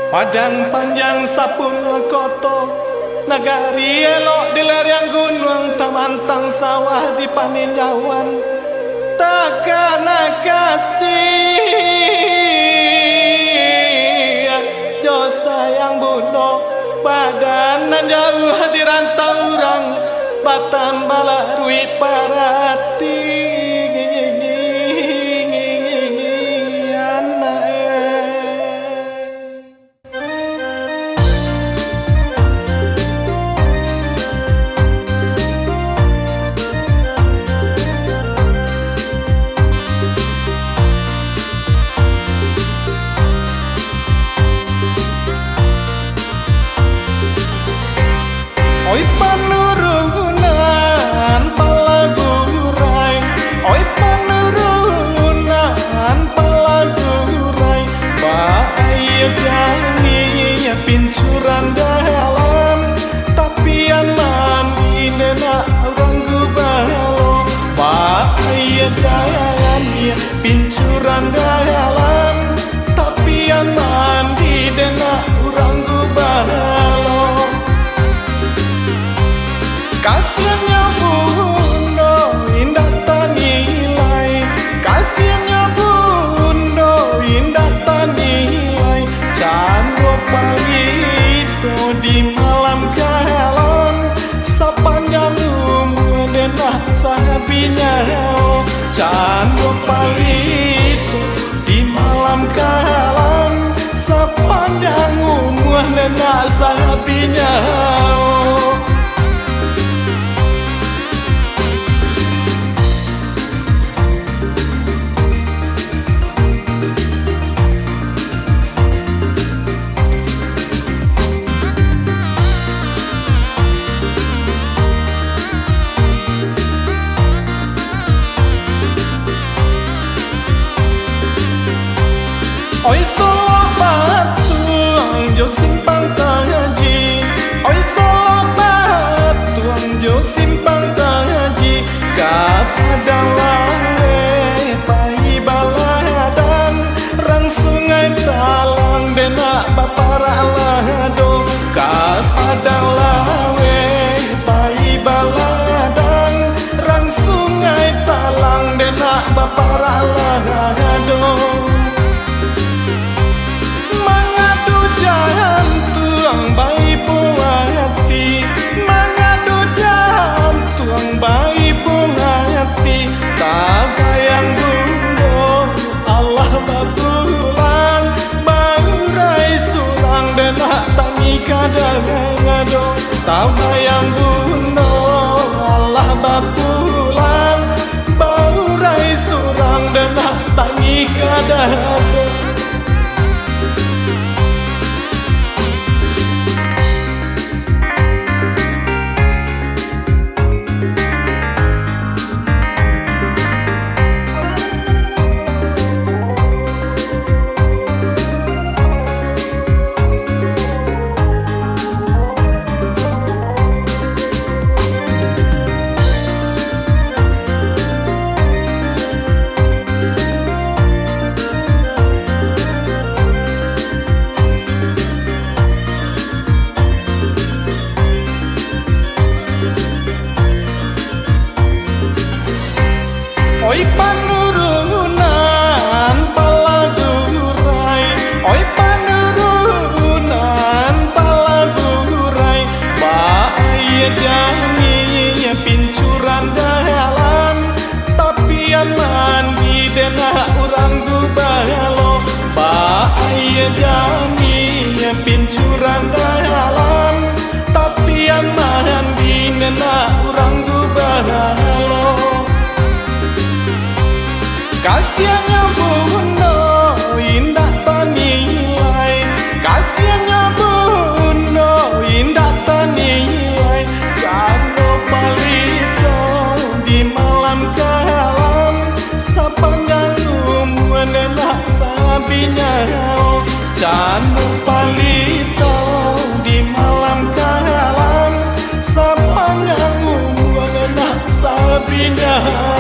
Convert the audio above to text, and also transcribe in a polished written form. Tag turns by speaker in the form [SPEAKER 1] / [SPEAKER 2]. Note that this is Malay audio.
[SPEAKER 1] Padang panjang sapun koto, nagari elok di lereng gunung, tamantang sawah di paninjauan. Takkan kasih jo sayang bunuh, badanan jauh di rantau urang, batan balarui parati. Oi panurunan palaburai, oi panurunan palaburai, bahaya jani pincuran dalam, tapi aman nena orang gubalo, bahaya jani pincuran dalam, tapi aman nena orang gubalo. Kasiannya bundo indah tak nilai, kasiannya bundo indah tak nilai. Candro pawito di malam kalam, sepanjang umur denah sahabinya. Candro pawito di malam kalam, sepanjang umur denah sahabinya. Oi Solo Batuang jo simpang Tahaji, oi Solo Batuang jo simpang Tahaji, kapadang lange pai baladan, rang sungai talang denak bapara lado, kapadang lange pai baladan, rang sungai talang denak bapara lado. Tuang bayi hati, mengadu jantung bayi hati, tak bayang bundo Allah babulan, baurai surang denak tangi kadang ngado, tak bayang bundo Allah babulan, baurai surang denak tangi kadang. Oi panurunan palaburai, oi panurunan palaburai, bahaya jani pincuran dalam, tapi aman di denah orang gubalo, bahaya jani pincuran dalam, tapi aman di denah orang gubalo. Kasiannya bundo indah tak nilai, kasiannya bundo indah tak nilai. Candro palito di malam kalam, sepanjang umur nenak sahabinya. Candro palito di indah